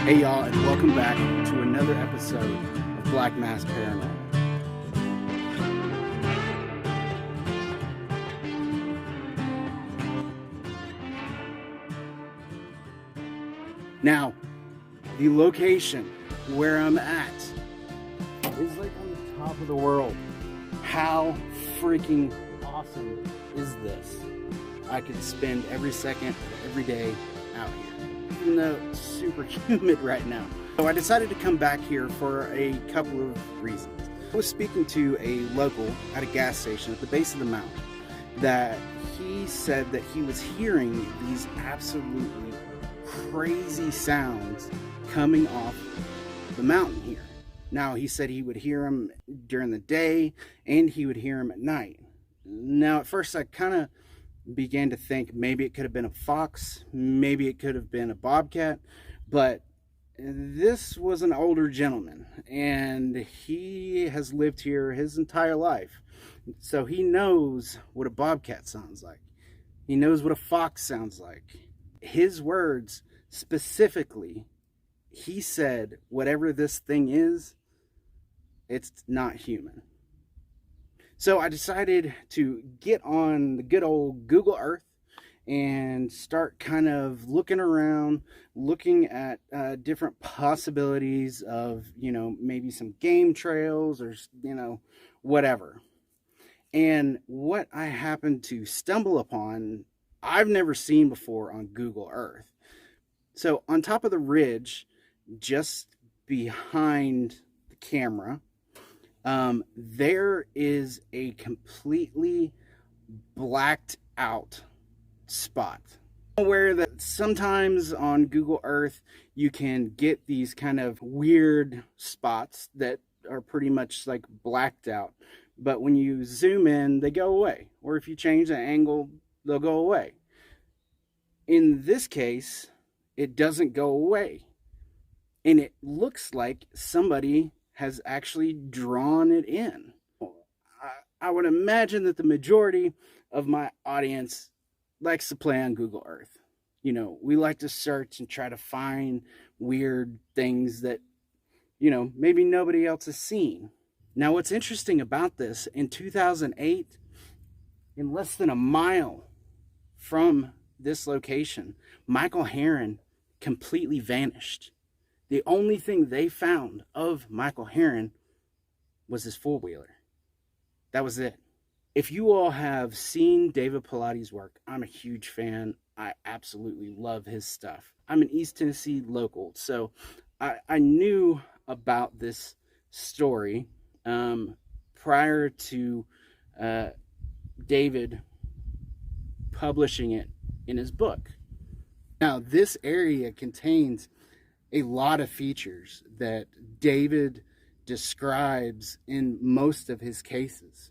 Hey y'all, and welcome back to another episode of Black Mass Paranormal. Now, the location where I'm at is like on the top of the world. How freaking awesome is this? I could spend every second, every day out here, even though it's super humid right now. So I decided to come back here for a couple of reasons. I was speaking to a local at a gas station at the base of the mountain that he said that he was hearing these absolutely crazy sounds coming off the mountain here. Now, he said he would hear them during the day and he would hear them at night. Now, at first I kind of began to think maybe it could have been a fox, maybe it could have been a bobcat, but this was an older gentleman and he has lived here his entire life. So he knows what a bobcat sounds like. He knows what a fox sounds like. His words specifically, he said, whatever this thing is, it's not human. So I decided to get on the good old Google Earth and start kind of looking around, looking at different possibilities of, maybe some game trails or, whatever. And what I happened to stumble upon, I've never seen before on Google Earth. So on top of the ridge, just behind the camera, there is a completely blacked out spot. I'm aware that sometimes on Google Earth you can get these kind of weird spots that are pretty much like blacked out, but when you zoom in they go away, or if you change the angle they'll go away. In this case it doesn't go away, and it looks like somebody has actually drawn it in. I would imagine that the majority of my audience likes to play on Google Earth. We like to search and try to find weird things that, maybe nobody else has seen. Now, what's interesting about this, in 2008, in less than a mile from this location, Michael Herron completely vanished. The only thing they found of Michael Herron was his four-wheeler. That was it. If you all have seen David Pilates' work, I'm a huge fan. I absolutely love his stuff. I'm an East Tennessee local, so I knew about this story prior to David publishing it in his book. Now, this area contains a lot of features that David describes in most of his cases.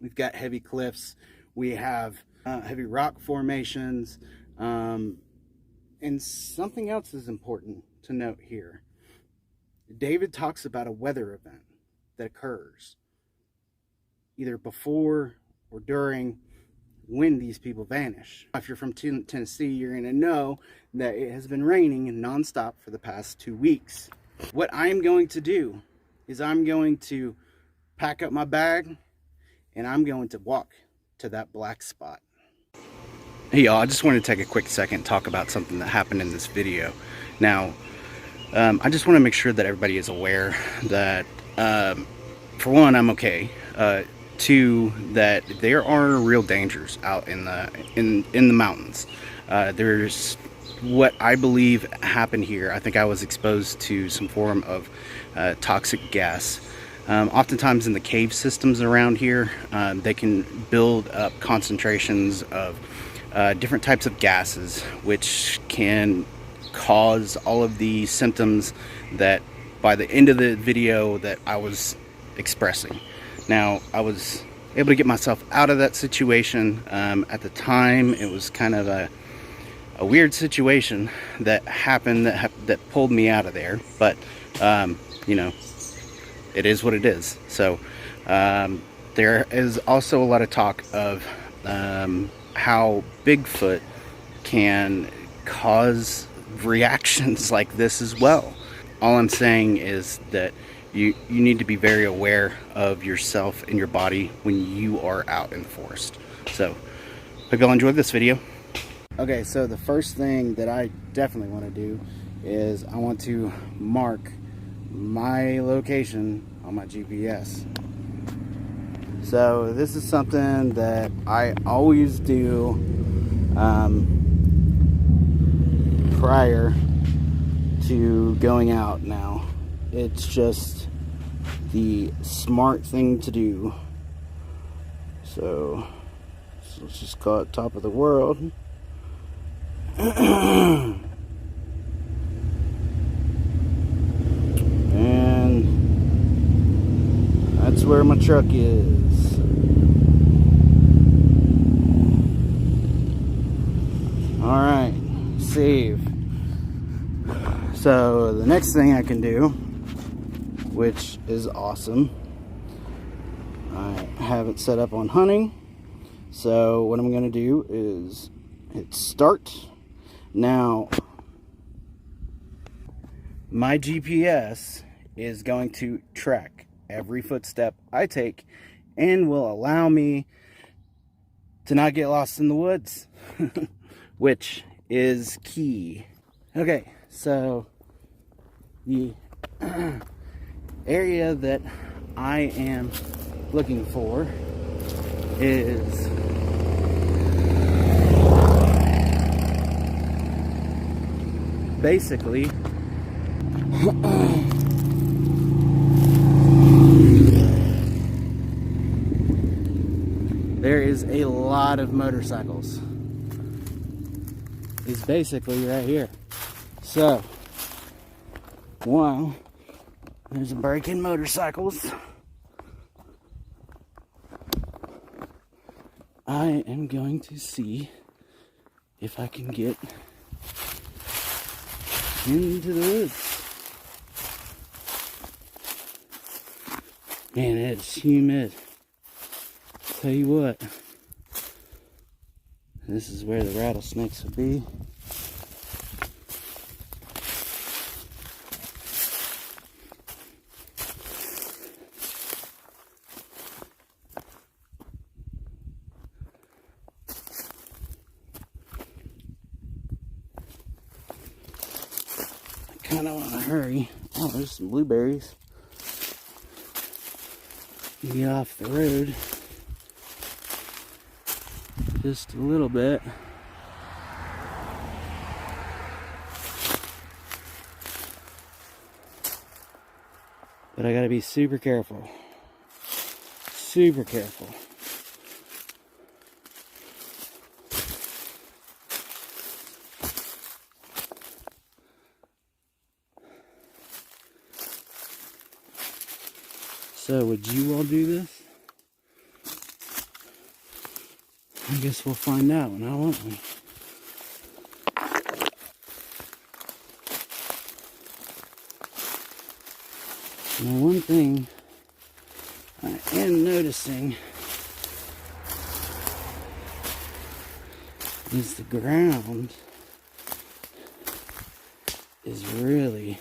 We've got heavy cliffs, we have heavy rock formations, and something else is important to note here. David talks about a weather event that occurs either before or during when these people vanish. If you're from Tennessee, you're going to know that it has been raining nonstop for the past 2 weeks. What I'm going to do is I'm going to pack up my bag and I'm going to walk to that black spot. Hey y'all, I just wanted to take a quick second and talk about something that happened in this video. Now, I just want to make sure that everybody is aware that, for one, I'm okay. Two, that there are real dangers out in the mountains. There's what I believe happened here. I think I was exposed to some form of toxic gas. Oftentimes in the cave systems around here, they can build up concentrations of different types of gases, which can cause all of the symptoms that by the end of the video that I was expressing. Now, I was able to get myself out of that situation. At the time, it was kind of a weird situation that happened that pulled me out of there. But, it is what it is. So, there is also a lot of talk of how Bigfoot can cause reactions like this as well. All I'm saying is that you need to be very aware of yourself and your body when you are out in the forest. So, hope y'all enjoyed this video. Okay, so the first thing that I definitely want to do is I want to mark my location on my GPS. So this is something that I always do prior to going out now. It's just the smart thing to do. So let's just call it top of the world. And that's where my truck is. Alright, save. So the next thing I can do, which is awesome, I have it set up on hunting. So what I'm going to do is hit start. Now, my GPS is going to track every footstep I take and will allow me to not get lost in the woods, which is key. Okay, so the area that I am looking for is basically there is a lot of motorcycles. It's basically right here. So while there's a break in motorcycles, I am going to see if I can get into the woods. Man, it's humid. Tell you what, this is where the rattlesnakes would be. I kind of want to hurry. Oh, there's some blueberries. Get off the road just a little bit. But I gotta be super careful. Super careful. So, would you all do this? I guess we'll find out now, won't we? Now, one thing I am noticing is the ground is really,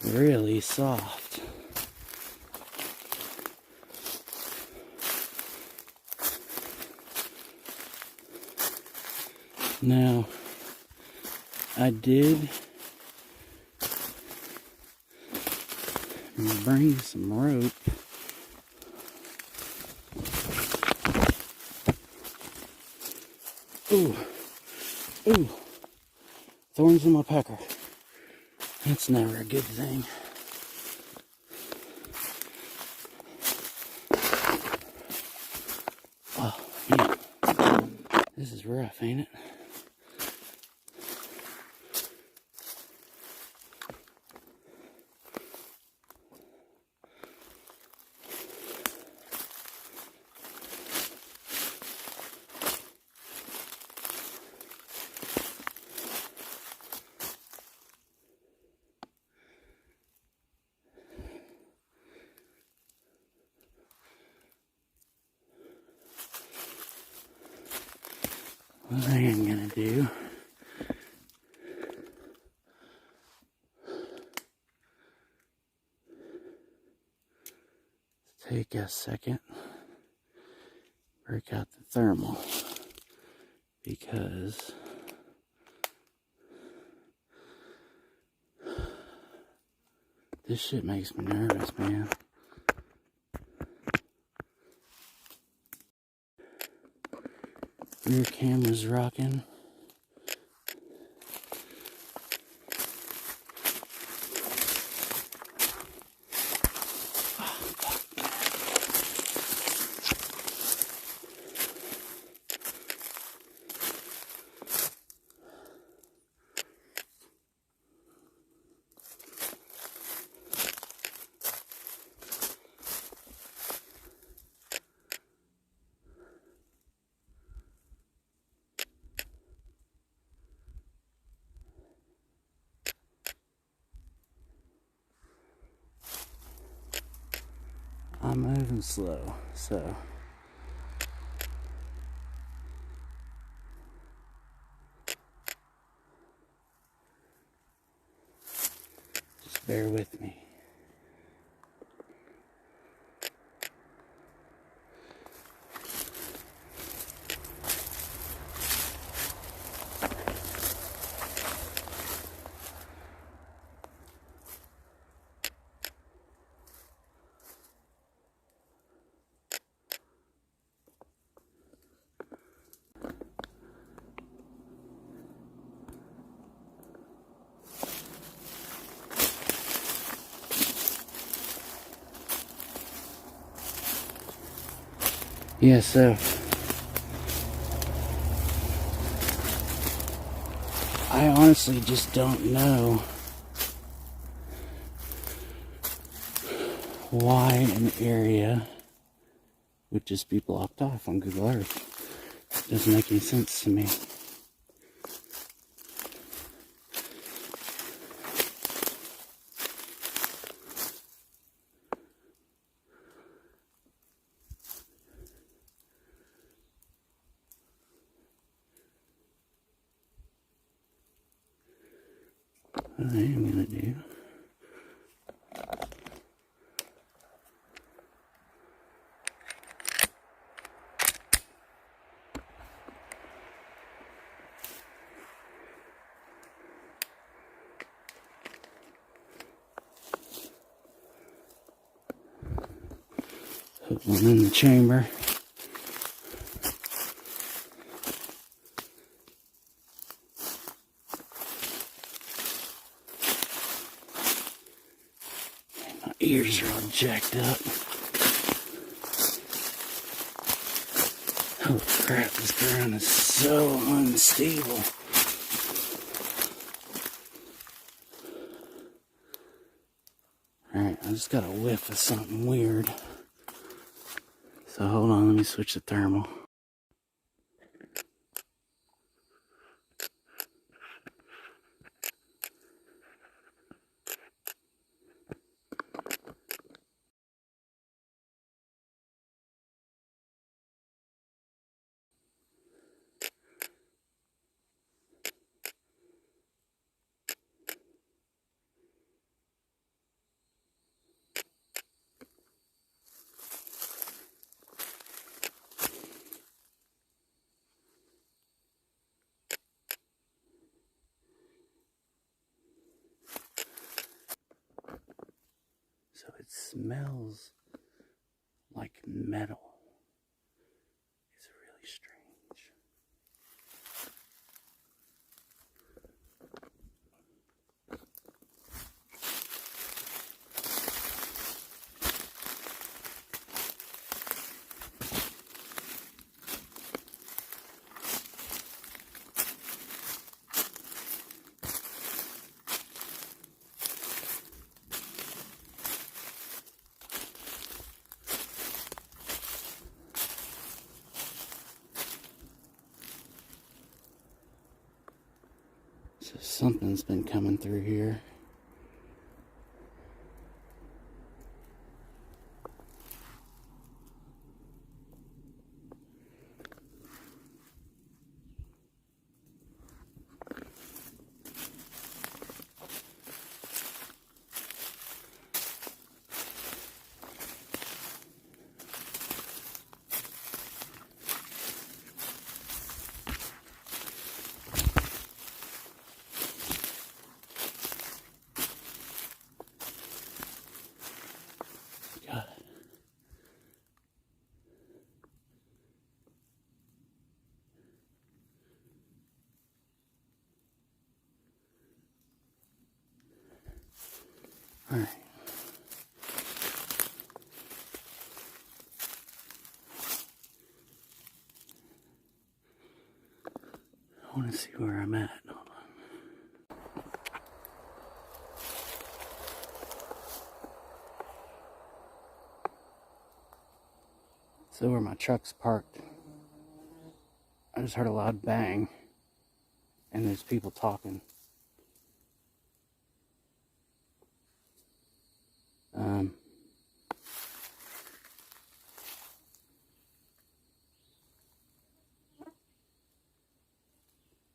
really soft. Now, I did bring some rope. Ooh, ooh, thorns in my pecker. That's never a good thing. Oh, man, this is rough, ain't it? What I am gonna do take a second, break out the thermal, because this shit makes me nervous, man. Rear camera's rocking. I'm moving slow, so just bear with me. Yeah, so I honestly just don't know why an area would just be blocked off on Google Earth. It doesn't make any sense to me. What I am gonna do, put one in the chamber. My ears are all jacked up. Oh crap, this ground is so unstable. Alright, I just got a whiff of something weird. So hold on, let me switch the thermal. So it smells like metal. It's really strange. So something's been coming through here. All right. I want to see where I'm at. Hold on. So where my truck's parked, I just heard a loud bang, and there's people talking.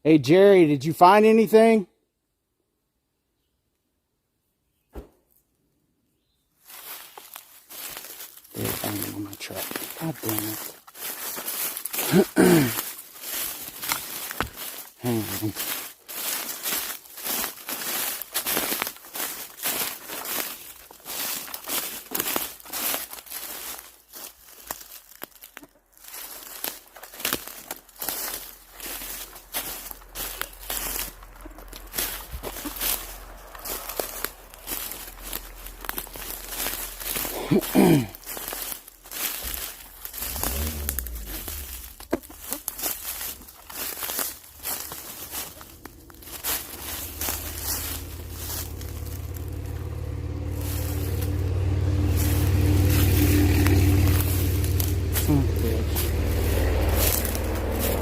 Hey Jerry, did you find anything? They're banging on my truck. God damn it. Hang on.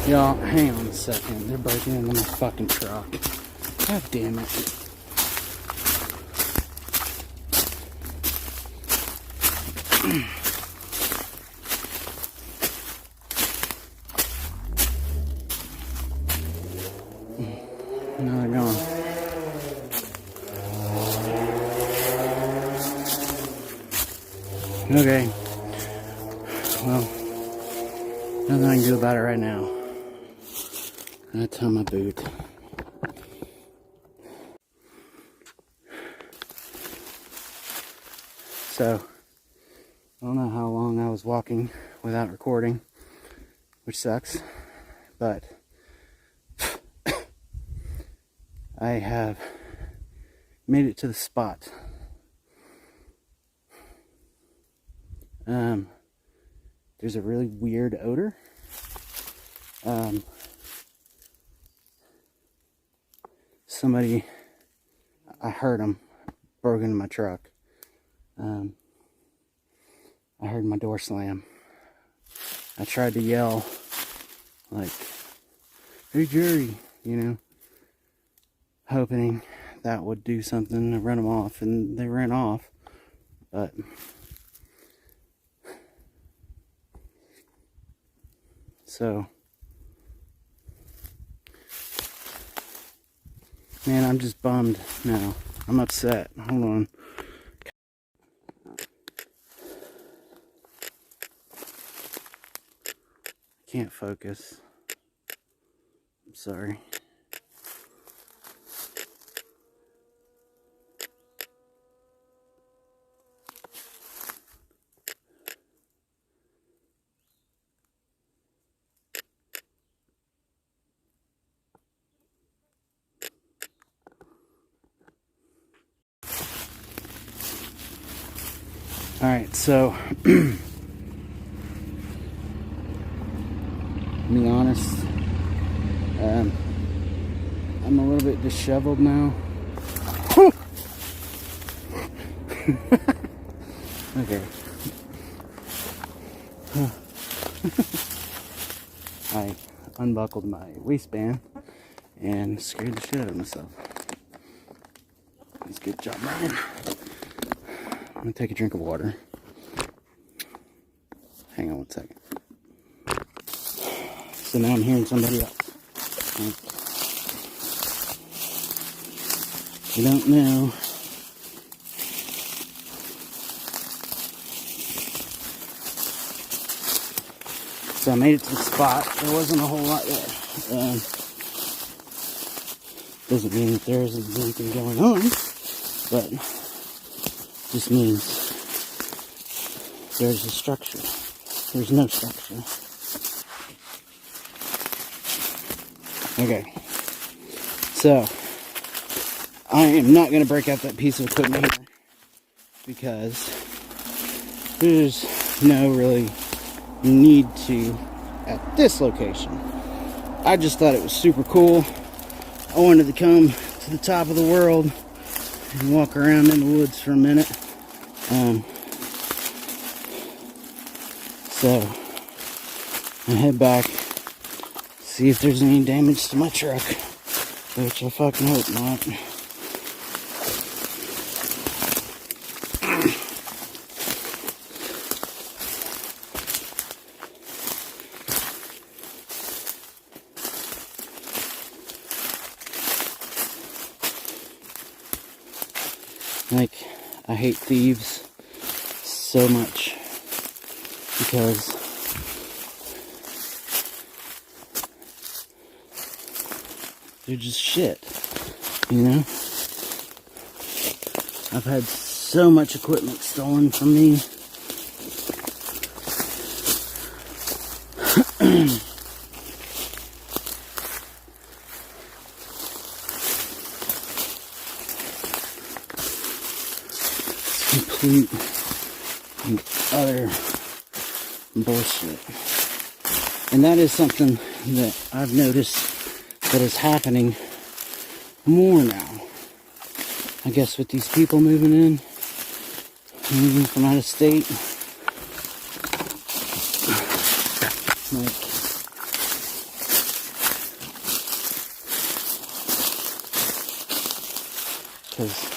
Y'all, hang on a second. They're breaking into my fucking truck. God damn it. Now they're gone. Okay. Well, nothing I can do about it right now. That's on my boot. So, I don't know how long I was walking without recording, which sucks, but I have made it to the spot. There's a really weird odor. Somebody, I heard them broke into my truck. I heard my door slam. I tried to yell, like, "Hey Jerry," you know, hoping that would do something to run them off, and they ran off. But so, man, I'm just bummed now. I'm upset. Hold on. Can't focus. I'm sorry. Alright, so to be honest, I'm a little bit disheveled now. Okay. I unbuckled my waistband and scared the shit out of myself. That's a good job, Ryan. I'm gonna take a drink of water. Hang on one second. So now I'm hearing somebody else. I don't know. So I made it to the spot. There wasn't a whole lot there. Doesn't mean that there isn't anything going on, but just means there's a structure. There's no structure. Okay. So I am not going to break out that piece of equipment here. because there's no really need to at this location. I just thought it was super cool. I wanted to come to the top of the world and walk around in the woods for a minute. So I head back, see if there's any damage to my truck, which I fucking hope not. Like, I hate thieves so much because they're just shit, you know? I've had so much equipment stolen from me. Complete and utter bullshit. And that is something that I've noticed that is happening more now. I guess with these people moving from out of state. Like, because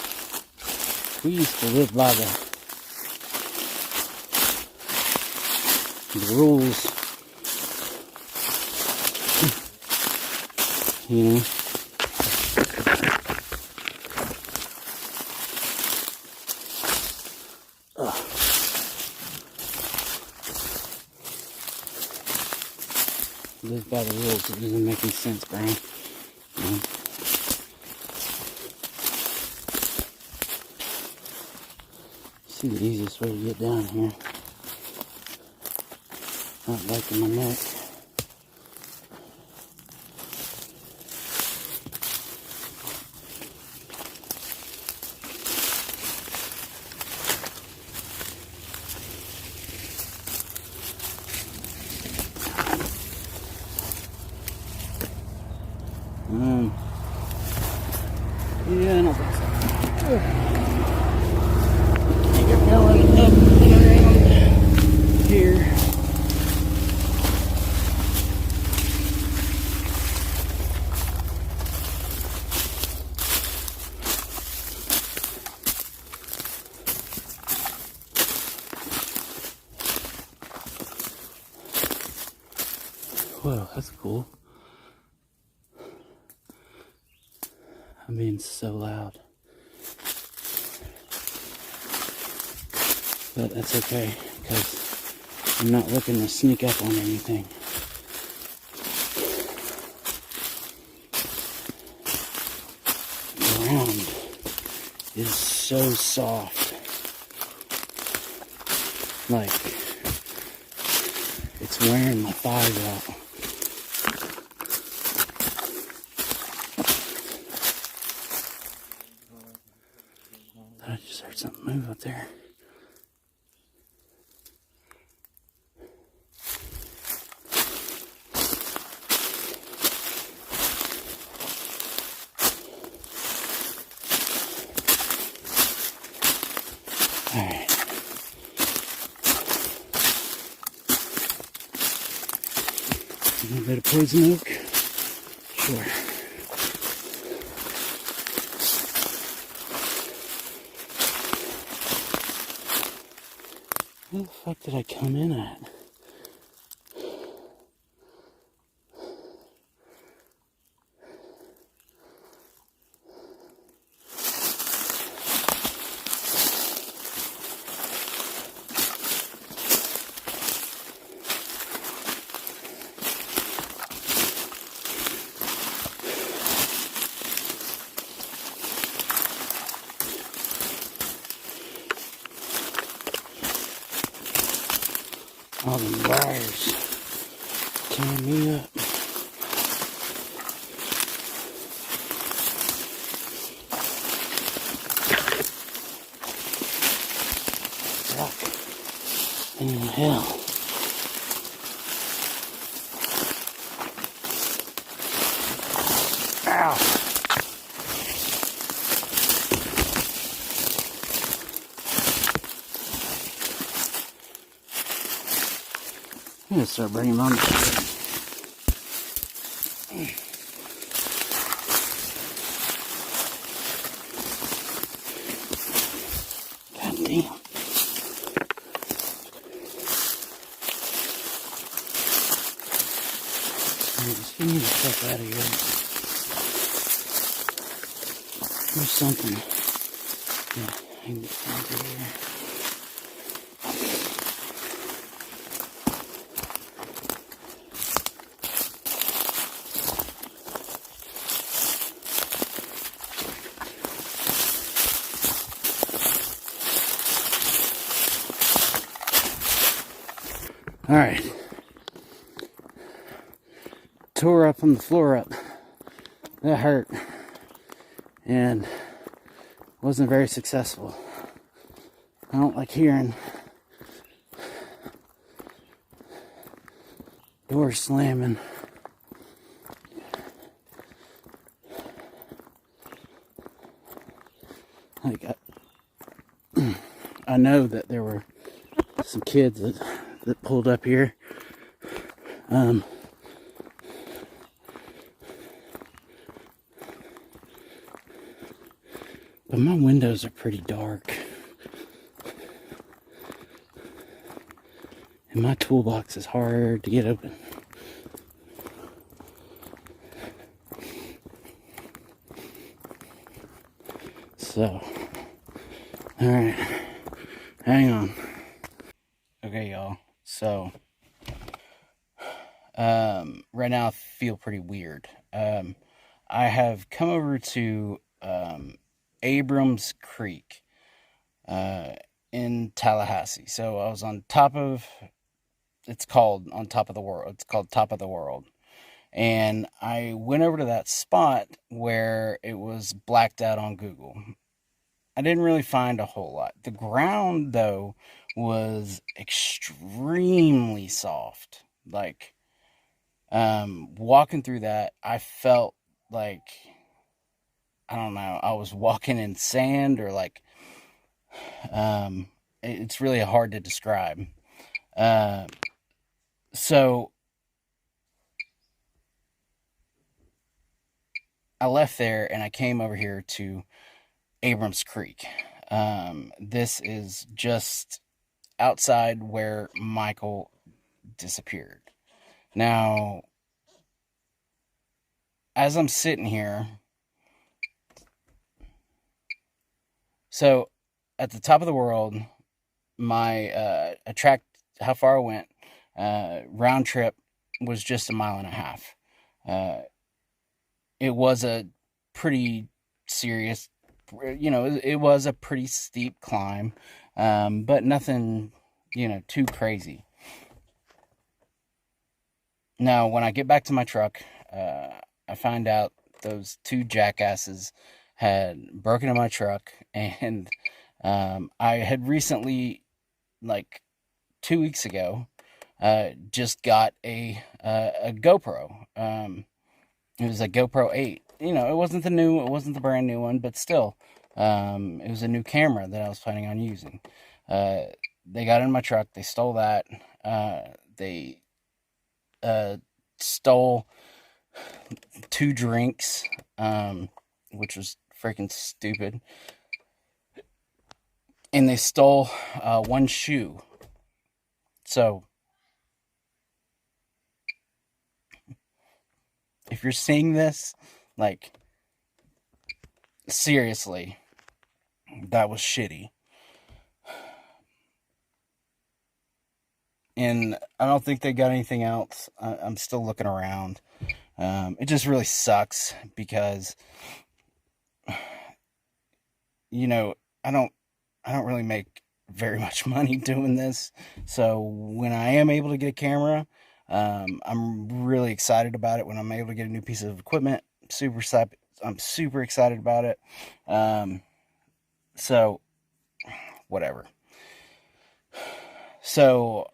we used to live by the rules, you know. Live by the rules. It doesn't make any sense, bro. You know? See the easiest way to get down here. Not breaking my neck. Yeah, I don't think so. Can't get going up and around here. Whoa, that's cool. I'm being so loud. But that's okay, because I'm not looking to sneak up on anything. The ground is so soft. Like, it's wearing my thighs out. I just heard something move up there. Alright. A little bit of poison oak? Sure. Where the fuck did I come in at? All the wires tearing me up. Oh, hell. Ow. I'm gonna start bringing on the shit. God damn. Just get me the fuck out of here. There's something. Yeah, I can get over here. Alright. Tore up from the floor up. That hurt. And wasn't very successful. I don't like hearing doors slamming. Like, I know that there were some kids that pulled up here. But my windows are pretty dark. And my toolbox is hard to get open. So, alright, hang on. Okay, y'all, so, right now I feel pretty weird. I have come over to, Abrams Creek, in Tallahassee. So I was on top of, it's called on top of the world. It's called Top of the World. And I went over to that spot where it was blacked out on Google. I didn't really find a whole lot. The ground, though, was extremely soft. Like, walking through that, I felt like, I don't know, I was walking in sand or like, it's really hard to describe. So I left there and I came over here to Abrams Creek. This is just outside where Michael disappeared. Now, as I'm sitting here, so at the top of the world, my how far I went, round trip was just 1.5 miles. It was a pretty serious, it was a pretty steep climb, but nothing, too crazy. Now, when I get back to my truck, I find out those two jackasses had broken in my truck, and I had recently, like 2 weeks ago, just got a GoPro. It was a GoPro 8. It wasn't the brand new one, but still, it was a new camera that I was planning on using. They got in my truck. They stole that. They stole 2 drinks, which was freaking stupid. And they stole 1 shoe. So, if you're seeing this, like, seriously, that was shitty. And I don't think they got anything else. I'm still looking around. It just really sucks because, I don't really make very much money doing this. So when I am able to get a camera, I'm really excited about it. When I'm able to get a new piece of equipment, I'm super excited about it. So whatever. So,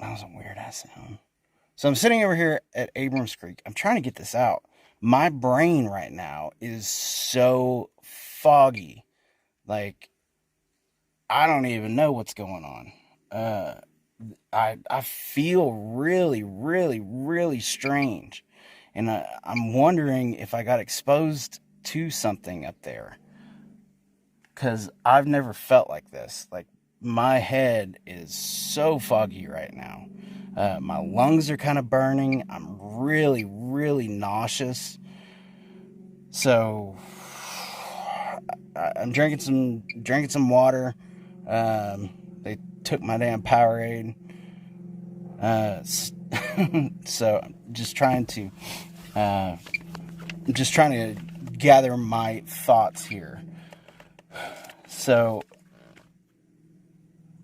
that was a weird ass sound. So I'm sitting over here at Abrams Creek. I'm trying to get this out. My brain right now is so foggy. Like, I don't even know what's going on. I feel really, really, really strange. And I'm wondering if I got exposed to something up there. Because I've never felt like this. Like, my head is so foggy right now. My lungs are kind of burning. I'm really, really nauseous. So I'm drinking some water. They took my damn Powerade. So I'm just trying to gather my thoughts here. So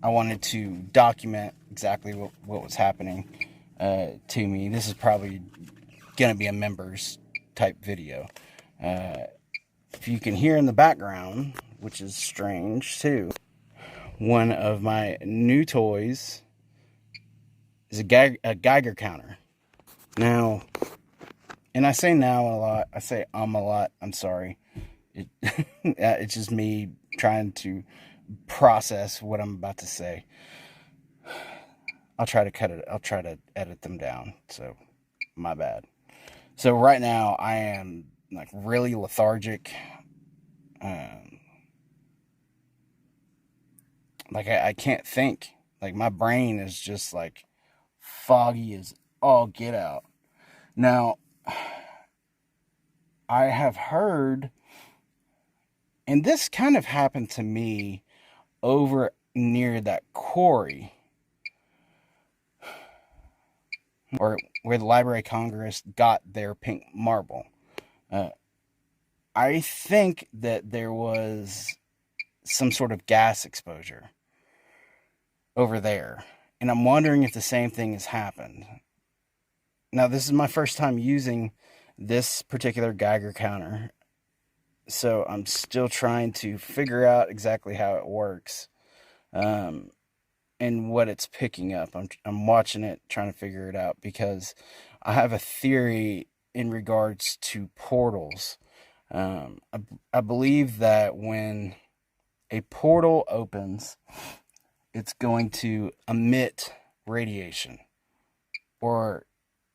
I wanted to document exactly what was happening to me. This is probably going to be a members type video. If you can hear in the background, which is strange too, one of my new toys is a Geiger counter. Now, and I say now a lot, I say a lot, I'm sorry. It's just me trying to process what I'm about to say. I'll try to edit them down, so my bad. So right now I am like really lethargic. Like I can't think. Like my brain is just like foggy as all get out. Now, I have heard, and this kind of happened to me over near that quarry, or where the Library of Congress got their pink marble. I think that there was some sort of gas exposure over there, and I'm wondering if the same thing has happened. Now, this is my first time using this particular Geiger counter, so I'm still trying to figure out exactly how it works, and what it's picking up. I'm watching it, trying to figure it out, because I have a theory in regards to portals. I believe that when a portal opens, it's going to emit radiation. Or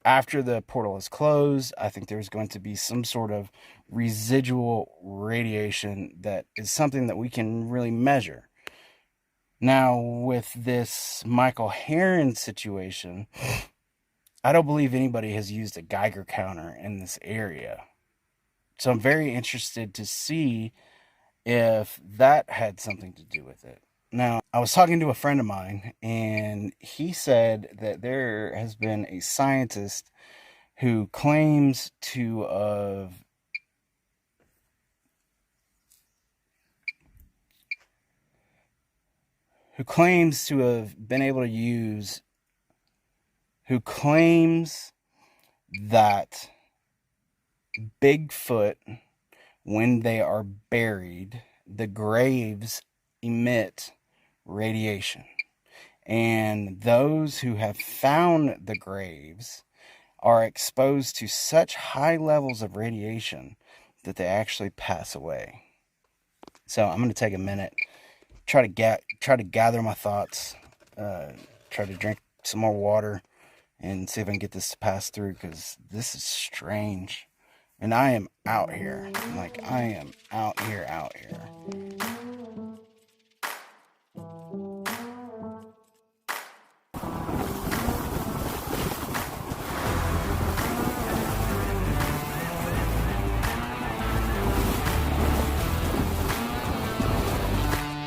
after the portal is closed, I think there's going to be some sort of residual radiation that is something that we can really measure. Now, with this Michael Heron situation, I don't believe anybody has used a Geiger counter in this area. So I'm very interested to see if that had something to do with it. Now, I was talking to a friend of mine, and he said that there has been a scientist who claims to have been able to use, who claims that Bigfoot, when they are buried, the graves emit radiation. And those who have found the graves are exposed to such high levels of radiation that they actually pass away. So I'm going to take a minute, try to gather my thoughts, try to drink some more water, and see if I can get this to pass through, because this is strange. And I am out here. Like, I am out here.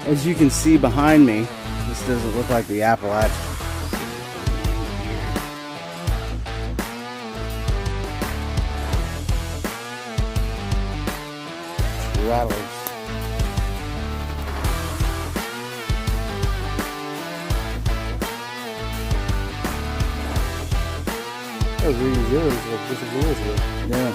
As you can see behind me, this doesn't look like the Appalachian. Rattlers. That was reading yours like this is yours. Yeah.